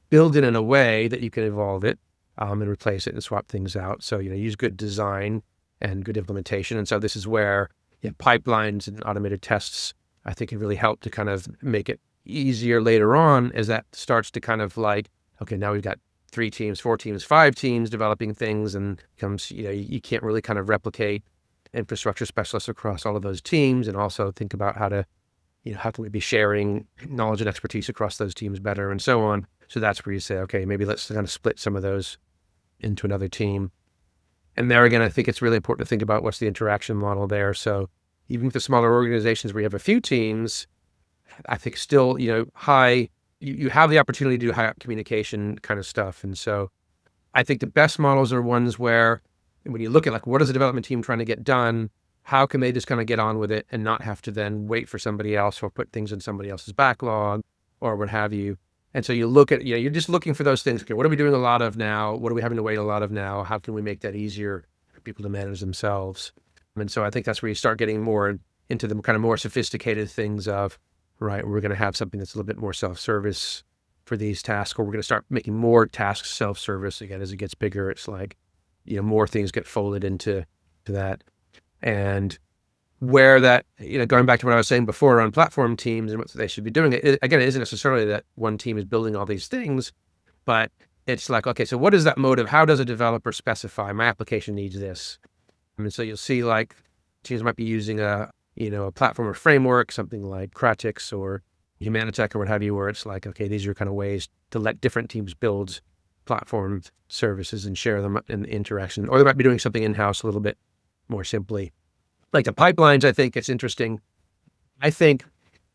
Build it in a way that you can evolve it and replace it and swap things out. So, use good design and good implementation. And so this is where pipelines and automated tests, I think, can really help to kind of make it easier later on as that starts to kind of like, okay, now we've got 3 teams, 4 teams, 5 teams developing things and comes, you can't really kind of replicate infrastructure specialists across all of those teams and also think about how to, how can we be sharing knowledge and expertise across those teams better and so on. So that's where you say, okay, maybe let's kind of split some of those into another team. And there again, I think it's really important to think about what's the interaction model there. So even with the smaller organizations where you have a few teams, I think still, you have the opportunity to do high communication kind of stuff. And so I think the best models are ones where when you look at like, what is the development team trying to get done? How can they just kind of get on with it and not have to then wait for somebody else or put things in somebody else's backlog or what have you? And so you look at, you're just looking for those things. Okay, what are we doing a lot of now? What are we having to wait a lot of now? How can we make that easier for people to manage themselves? And so I think that's where you start getting more into the kind of more sophisticated things of, right, we're going to have something that's a little bit more self-service for these tasks, or we're going to start making more tasks self-service again as it gets bigger. It's like, more things get folded into that. And where that, going back to what I was saying before on platform teams and what they should be doing, again, it isn't necessarily that one team is building all these things, but it's like, okay, so what is that motive? How does a developer specify my application needs this? And so you'll see like teams might be using a platform or framework, something like Kratix or Humanitech or what have you, where it's like, okay, these are kind of ways to let different teams build platform services and share them in the interaction. Or they might be doing something in-house a little bit more simply. Like the pipelines, I think it's interesting. I think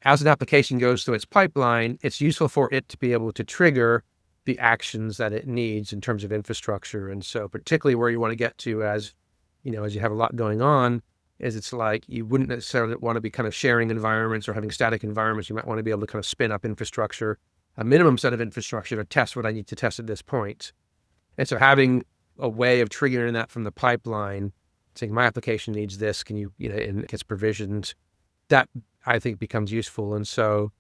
as an application goes through its pipeline, it's useful for it to be able to trigger the actions that it needs in terms of infrastructure. And so particularly where you want to get to as you have a lot going on, is it's like you wouldn't necessarily want to be kind of sharing environments or having static environments. You might want to be able to kind of spin up infrastructure, a minimum set of infrastructure to test what I need to test at this point. And so having a way of triggering that from the pipeline, saying my application needs this, can you, and it gets provisioned, that I think becomes useful. And so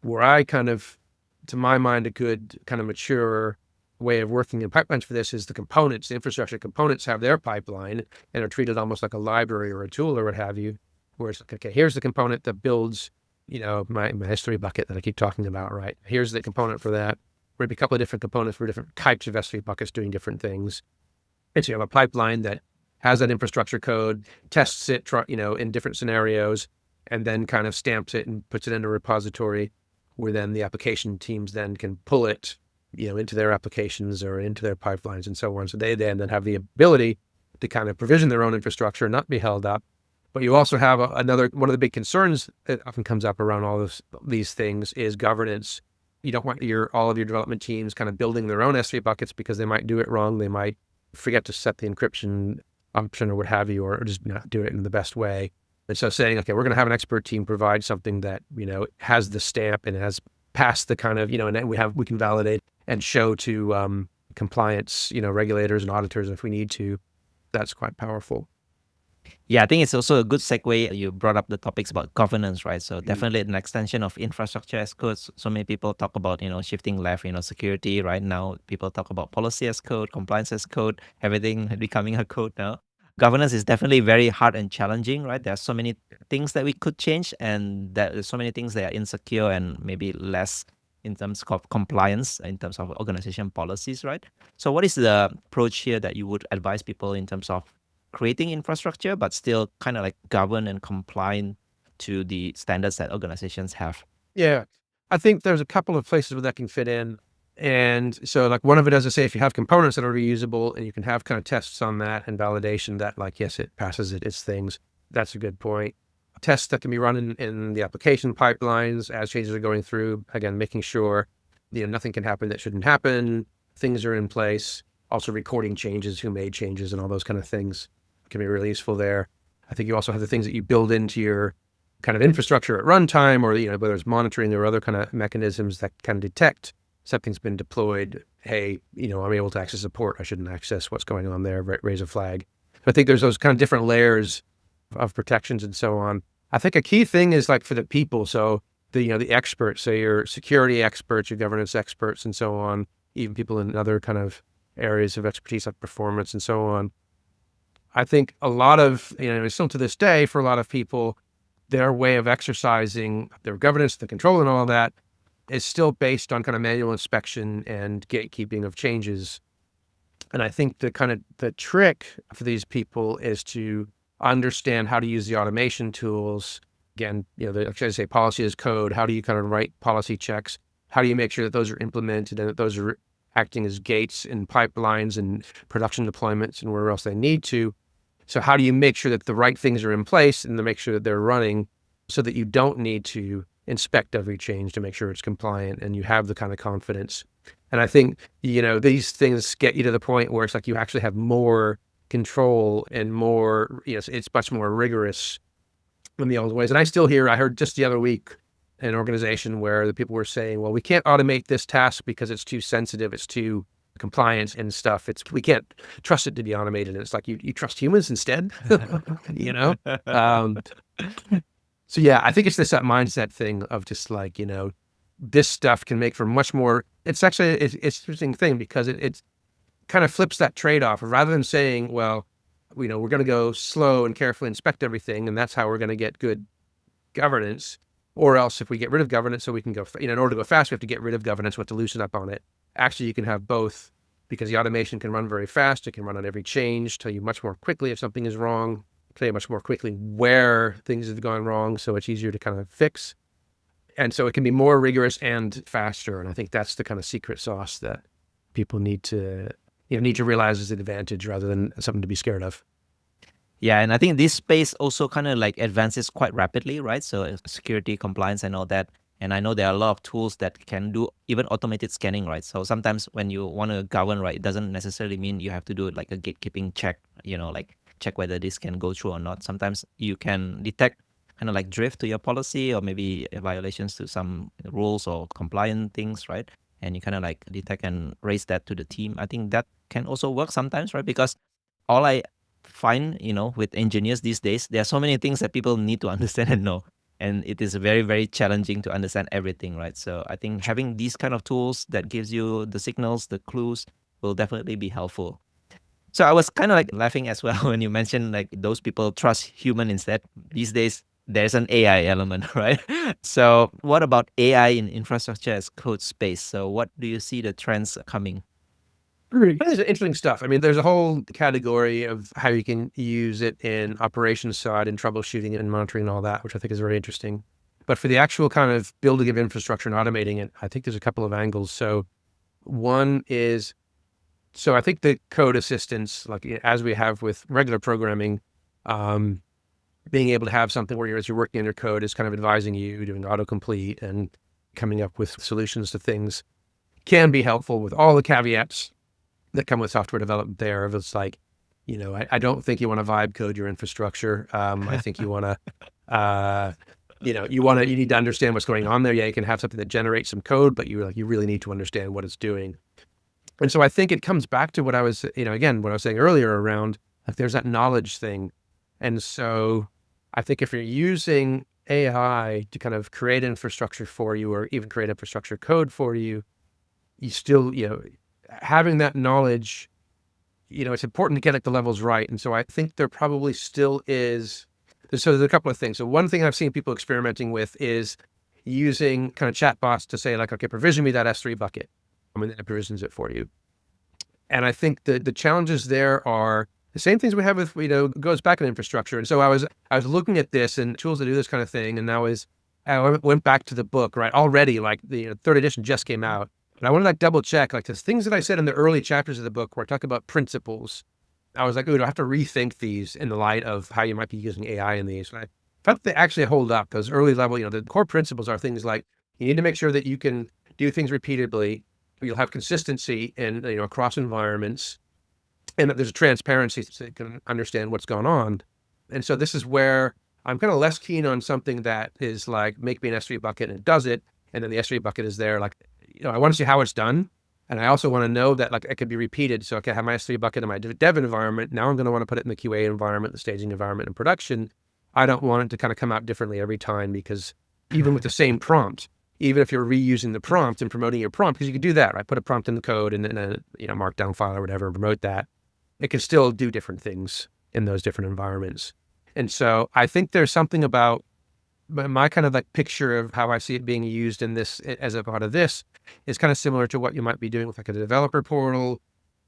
where I kind of, to my mind, a good kind of mature way of working in pipelines for this is the components. The infrastructure components have their pipeline and are treated almost like a library or a tool or what have you, where it's like, okay, here's the component that builds, my history bucket that I keep talking about, right? Here's the component for that. Maybe a couple of different components for different types of S3 buckets doing different things. And so you have a pipeline that has that infrastructure code, tests it, in different scenarios, and then kind of stamps it and puts it in a repository where then the application teams then can pull it, into their applications or into their pipelines and so on. So they then have the ability to kind of provision their own infrastructure and not be held up. But you also have one of the big concerns that often comes up around all these things is governance. You don't want all of your development teams kind of building their own S3 buckets because they might do it wrong. They might forget to set the encryption option or what have you, or just not do it in the best way. And so saying, okay, we're going to have an expert team provide something that, has the stamp and has passed the kind of, and we can validate and show to compliance, regulators and auditors if we need to. That's quite powerful. Yeah, I think it's also a good segue. You brought up the topics about governance, right? So definitely an extension of infrastructure as code. So many people talk about, shifting left, security. Right now, people talk about policy as code, compliance as code, everything becoming a code now. Governance is definitely very hard and challenging, right? There are so many things that we could change, and there's so many things that are insecure and maybe less in terms of compliance, in terms of organization policies, right? So what is the approach here that you would advise people in terms of creating infrastructure, but still kind of like govern and complying to the standards that organizations have? Yeah, I think there's a couple of places where that can fit in. And so like one of it, as I say, if you have components that are reusable and you can have kind of tests on that and validation that like, yes, it passes its things, that's a good point. Tests that can be run in the application pipelines as changes are going through, again, making sure, nothing can happen that shouldn't happen, things are in place, also recording changes, who made changes and all those kind of things can be really useful there. I think you also have the things that you build into your kind of infrastructure at runtime, or, whether it's monitoring or other kind of mechanisms that can detect something's been deployed. Hey, I'm able to access a port I shouldn't access, what's going on there, raise a flag. So I think there's those kind of different layers of protections and so on. I think a key thing is like for the people. So the experts, so your security experts, your governance experts and so on, even people in other kind of areas of expertise like performance and so on. I think a lot of, still to this day for a lot of people, their way of exercising their governance, the control and all that is still based on kind of manual inspection and gatekeeping of changes. And I think the trick for these people is to understand how to use the automation tools. Again, like I say, policy as code. How do you kind of write policy checks? How do you make sure that those are implemented and that those are acting as gates in pipelines and production deployments and wherever else they need to? So how do you make sure that the right things are in place and to make sure that they're running so that you don't need to inspect every change to make sure it's compliant and you have the kind of confidence? And I think, these things get you to the point where it's like you actually have more control and more, it's much more rigorous than the old ways. And I heard just the other week an organization where the people were saying, well, we can't automate this task because it's too sensitive, it's too compliant and stuff. We can't trust it to be automated. And it's like, you trust humans instead, So yeah, I think it's that mindset thing of just like, this stuff can make for much more, it's actually, it's an interesting thing because it kind of flips that trade-off rather than saying, well, we're going to go slow and carefully inspect everything, and that's how we're going to get good governance. Or else if we get rid of governance so we can go, in order to go fast, we have to get rid of governance, we have to loosen up on it. Actually, you can have both, because the automation can run very fast. It can run on every change, tell you much more quickly if something is wrong, tell you much more quickly where things have gone wrong, so it's easier to kind of fix. And so it can be more rigorous and faster. And I think that's the kind of secret sauce that people need to realize is an advantage rather than something to be scared of. Yeah, and I think this space also kind of like advances quite rapidly, right? So security, compliance, and all that. And I know there are a lot of tools that can do even automated scanning, right? So sometimes when you want to govern, right, it doesn't necessarily mean you have to do like a gatekeeping check, like check whether this can go through or not. Sometimes you can detect kind of like drift to your policy or maybe violations to some rules or compliant things, right? And you kind of like detect and raise that to the team. I think that can also work sometimes, right? Because all I find, with engineers these days, there are so many things that people need to understand and know. And it is very, very challenging to understand everything, right? So I think having these kind of tools that gives you the signals, the clues will definitely be helpful. So I was kind of like laughing as well when you mentioned like those people trust human instead. These days, there's an AI element, right? So what about AI in infrastructure as code space? So what do you see the trends coming? There's interesting stuff. I mean, there's a whole category of how you can use it in operations side and troubleshooting and monitoring and all that, which I think is very interesting. But for the actual kind of building of infrastructure and automating it, I think there's a couple of angles. So one is, so I think the code assistance, like as we have with regular programming, being able to have something where as you're working on your code is kind of advising you, doing autocomplete and coming up with solutions to things can be helpful with all the caveats that come with software development there. If it's like, I don't think you want to vibe code your infrastructure. I think you want to, you need to understand what's going on there. Yeah, you can have something that generates some code, but you really need to understand what it's doing. And so I think it comes back to what I was, again, what I was saying earlier around, like there's that knowledge thing. And so I think if you're using AI to kind of create infrastructure for you or even create infrastructure code for you, you still, having that knowledge, it's important to get at the levels right. And so I think there probably still is, so there's a couple of things. So one thing I've seen people experimenting with is using kind of chatbots to say like, okay, provision me that S3 bucket. And then it provisions it for you. And I think the challenges there are the same things we have with, goes back in infrastructure. And so I was looking at this and tools to do this kind of thing. And I went back to the book, right? Already like the third edition just came out. And I want to like double check, like the things that I said in the early chapters of the book where I talk about principles. I was like, do I have to rethink these in the light of how you might be using AI in these? And I felt they actually hold up. Those early level, the core principles are things like you need to make sure that you can do things repeatedly. You'll have consistency in, across environments, and that there's a transparency so you can understand what's going on. And so this is where I'm kind of less keen on something that is like, make me an S3 bucket and it does it. And then the S3 bucket is there. Like, I want to see how it's done. And I also want to know that like it could be repeated. So I can have my S3 bucket in my dev environment. Now I'm going to want to put it in the QA environment, the staging environment, and production. I don't want it to kind of come out differently every time, because even with the same prompt, even if you're reusing the prompt and promoting your prompt, because you could do that, right? Put a prompt in the code and then a markdown file or whatever and promote that. It can still do different things in those different environments. And so I think there's something about my kind of like picture of how I see it being used in this as a part of this is kind of similar to what you might be doing with like a developer portal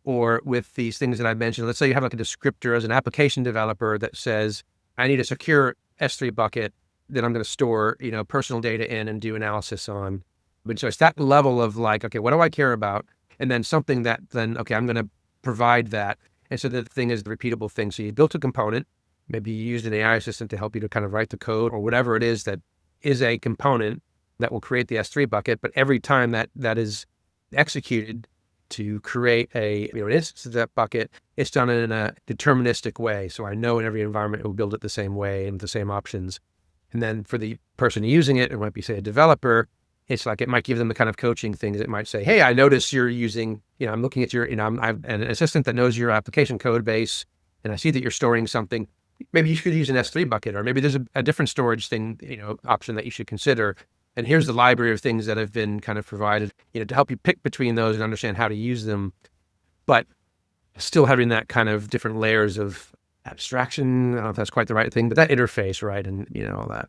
or with these things that I mentioned. Let's say you have like a descriptor as an application developer that says, I need a secure S3 bucket that I'm going to store, personal data in and do analysis on. But so it's that level of like, okay, what do I care about? And then something that then, okay, I'm going to provide that. And so the thing is the repeatable thing. So you built a component, maybe you used an AI assistant to help you to kind of write the code or whatever it is that is a component that will create the S3 bucket. But every time that is executed to create an instance of that bucket, it's done in a deterministic way. So I know in every environment it will build it the same way and the same options. And then for the person using it, it might be, say, a developer. It's like, it might give them the kind of coaching things. It might say, hey, I notice you're using, I'm looking at your, I'm an assistant that knows your application code base, and I see that you're storing something. Maybe you should use an S3 bucket, or maybe there's a different storage thing, option that you should consider. And here's the library of things that have been kind of provided, to help you pick between those and understand how to use them, but still having that kind of different layers of abstraction. I don't know if that's quite the right thing, but that interface, right? And, all that.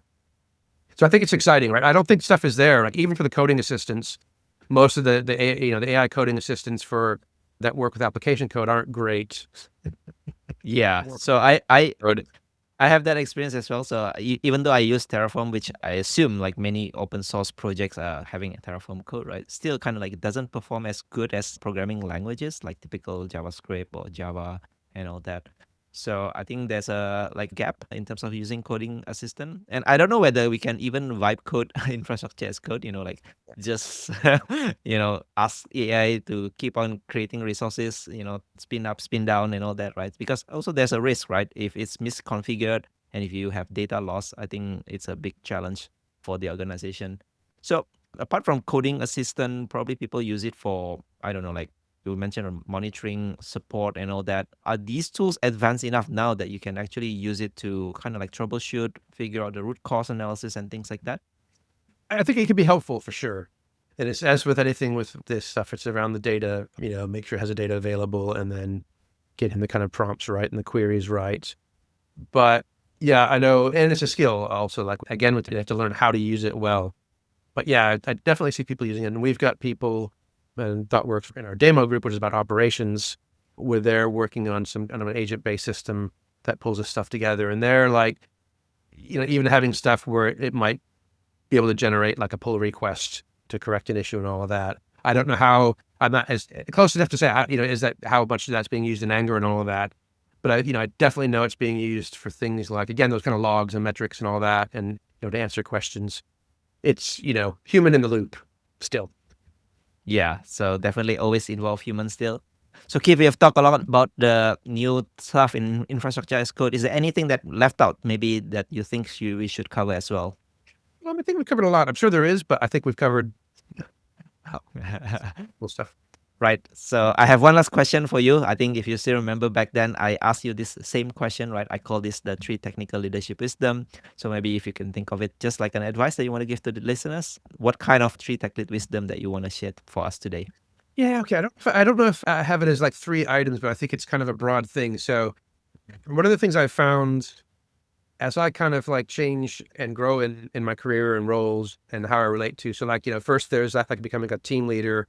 So I think it's exciting, right? I don't think stuff is there. Like even for the coding assistants, most of the AI coding assistants for that work with application code aren't great. Yeah. So I have that experience as well. So even though I use Terraform, which I assume like many open source projects are having a Terraform code, right? Still kind of like it doesn't perform as good as programming languages like typical JavaScript or Java and all that. So I think there's a like gap in terms of using coding assistant. And I don't know whether we can even vibe code infrastructure as code, like just ask AI to keep on creating resources, spin up, spin down and all that, right? Because also there's a risk, right? If it's misconfigured and if you have data loss, I think it's a big challenge for the organization. So apart from coding assistant, probably people use it for, I don't know, like you mentioned monitoring, support and all that. Are these tools advanced enough now that you can actually use it to kind of like troubleshoot, figure out the root cause analysis and things like that? I think it can be helpful for sure. And it's as with anything with this stuff, it's around the data, make sure it has the data available and then getting the kind of prompts right and the queries right. But yeah, I know. And it's a skill also, like again, you have to learn how to use it well. But yeah, I definitely see people using it. And we've got people and Thoughtworks in our demo group, which is about operations, where they're working on some kind of an agent-based system that pulls this stuff together. And they're like, even having stuff where it might be able to generate like a pull request to correct an issue and all of that. I don't know how, I'm not as close enough to say, is that how much that's being used in Anger and all of that. But I definitely know it's being used for things like, again, those kind of logs and metrics and all that. And, to answer questions, it's, human in the loop still. Yeah, so definitely always involve humans still. So Kief, we have talked a lot about the new stuff in infrastructure as code. Is there anything that left out maybe that you think we should cover as well? Well, I think we've covered a lot. I'm sure there is, but I think we've covered cool stuff. Right. So I have one last question for you. I think if you still remember back then, I asked you this same question, right? I call this the 3 technical leadership wisdom. So maybe if you can think of it just like an advice that you want to give to the listeners, what kind of 3 tech lead wisdom that you want to share for us today? Yeah, okay. I don't know if I have it as like 3 items, but I think it's kind of a broad thing. So one of the things I found as I kind of like change and grow in my career and roles and how I relate to, so like, first there's that like becoming a team leader,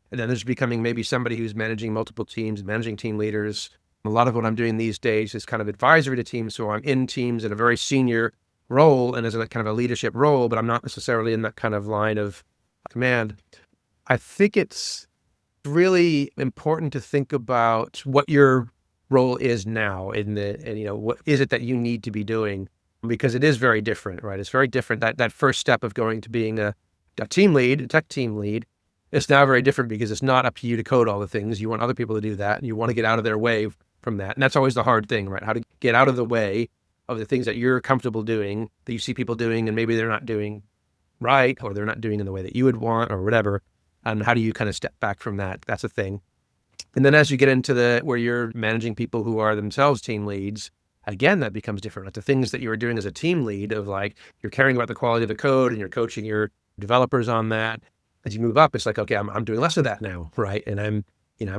and then there's becoming maybe somebody who's managing multiple teams, managing team leaders. A lot of what I'm doing these days is kind of advisory to teams. So I'm in teams in a very senior role and as a kind of a leadership role, but I'm not necessarily in that kind of line of command. I think it's really important to think about what your role is now and what is it that you need to be doing, because it is very different, right? It's very different. That first step of going to being a team lead, a tech team lead, it's now very different because it's not up to you to code all the things. You want other people to do that, and you want to get out of their way from that. And that's always the hard thing, right? How to get out of the way of the things that you're comfortable doing, that you see people doing, and maybe they're not doing right, or they're not doing in the way that you would want, or whatever. And how do you kind of step back from that? That's a thing. And then as you get into where you're managing people who are themselves team leads, again, that becomes different. Like the things that you were doing as a team lead of like, you're caring about the quality of the code and you're coaching your developers on that. As you move up, it's like, okay, I'm doing less of that now, right? And I'm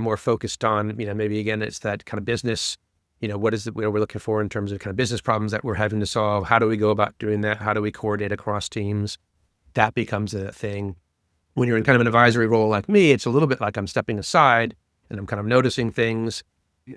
more focused on, maybe again, it's that kind of business, what is it we're looking for in terms of kind of business problems that we're having to solve? How do we go about doing that? How do we coordinate across teams? That becomes a thing. When you're in kind of an advisory role like me, it's a little bit like I'm stepping aside and I'm kind of noticing things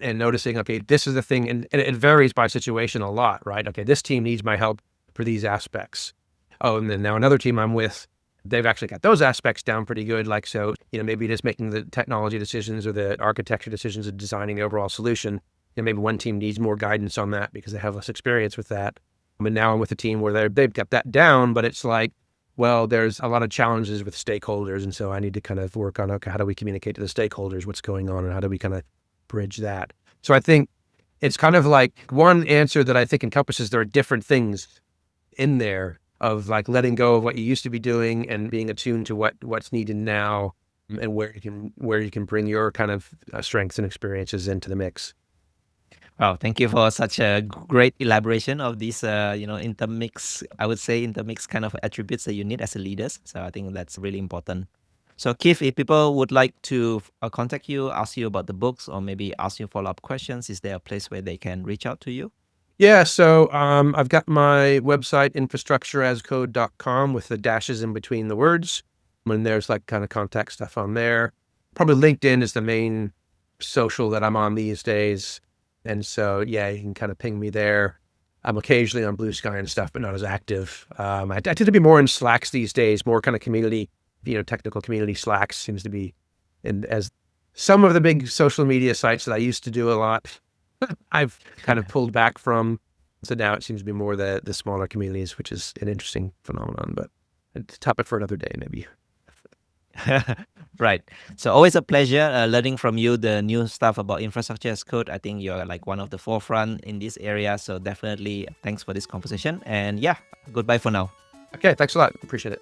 and noticing, okay, this is the thing. And it varies by situation a lot, right? Okay, this team needs my help for these aspects. Oh, and then now another team I'm with, they've actually got those aspects down pretty good. Like, so, maybe just making the technology decisions or the architecture decisions of designing the overall solution. Maybe one team needs more guidance on that because they have less experience with that. And now I'm with a team where they've got that down, but it's like, well, there's a lot of challenges with stakeholders. And so I need to kind of work on, okay, how do we communicate to the stakeholders what's going on and how do we kind of bridge that? So I think it's kind of like one answer that I think encompasses there are different things in there of like letting go of what you used to be doing and being attuned to what's needed now and where you can bring your kind of strengths and experiences into the mix. Wow, thank you for such a great elaboration of these, intermix, I would say intermix kind of attributes that you need as a leader. So I think that's really important. So Keith, if people would like to contact you, ask you about the books, or maybe ask you follow-up questions, is there a place where they can reach out to you? Yeah, so I've got my website, infrastructureascode.com, with the dashes in between the words. And there's like kind of contact stuff on there. Probably LinkedIn is the main social that I'm on these days. And so, yeah, you can kind of ping me there. I'm occasionally on Blue Sky and stuff, but not as active. I tend to be more in Slacks these days, more kind of community, technical community. Slacks seems to be, and as some of the big social media sites that I used to do a lot, I've kind of pulled back from. So now it seems to be more the smaller communities, which is an interesting phenomenon, but it's a topic for another day, maybe. Right. So always a pleasure learning from you the new stuff about infrastructure as code. I think you're like one of the forefront in this area. So definitely thanks for this conversation. And yeah, goodbye for now. Okay, thanks a lot. Appreciate it.